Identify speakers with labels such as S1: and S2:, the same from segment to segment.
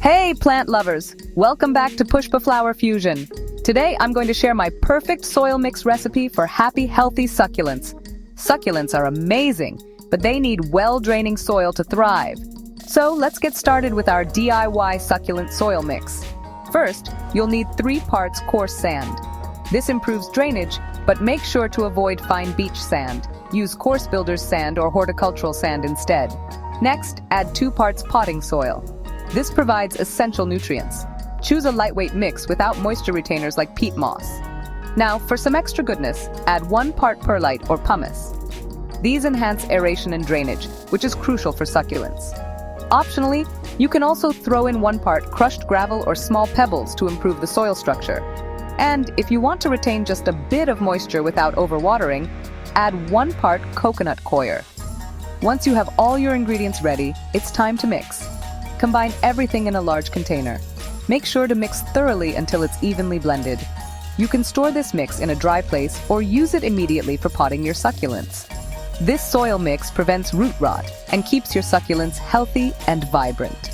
S1: Hey plant lovers, welcome back to Pushpa Flower Fusion. Today I'm going to share my perfect soil mix recipe for happy, healthy succulents. Succulents are amazing, but they need well-draining soil to thrive. So let's get started with our DIY succulent soil mix. First, you'll need 3 parts coarse sand. This improves drainage, but make sure to avoid fine beach sand. Use coarse builder's sand or horticultural sand instead. Next, add 2 parts potting soil. This provides essential nutrients. Choose a lightweight mix without moisture retainers like peat moss. Now, for some extra goodness, add 1 part perlite or pumice. These enhance aeration and drainage, which is crucial for succulents. Optionally, you can also throw in 1 part crushed gravel or small pebbles to improve the soil structure. And if you want to retain just a bit of moisture without overwatering, add 1 part coconut coir. Once you have all your ingredients ready, it's time to mix. Combine everything in a large container. Make sure to mix thoroughly until it's evenly blended. You can store this mix in a dry place or use it immediately for potting your succulents. This soil mix prevents root rot and keeps your succulents healthy and vibrant.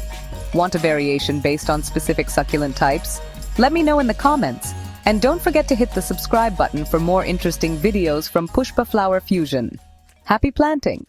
S1: Want a variation based on specific succulent types? Let me know in the comments. And don't forget to hit the subscribe button for more interesting videos from Pushpa Flower Fusion. Happy planting!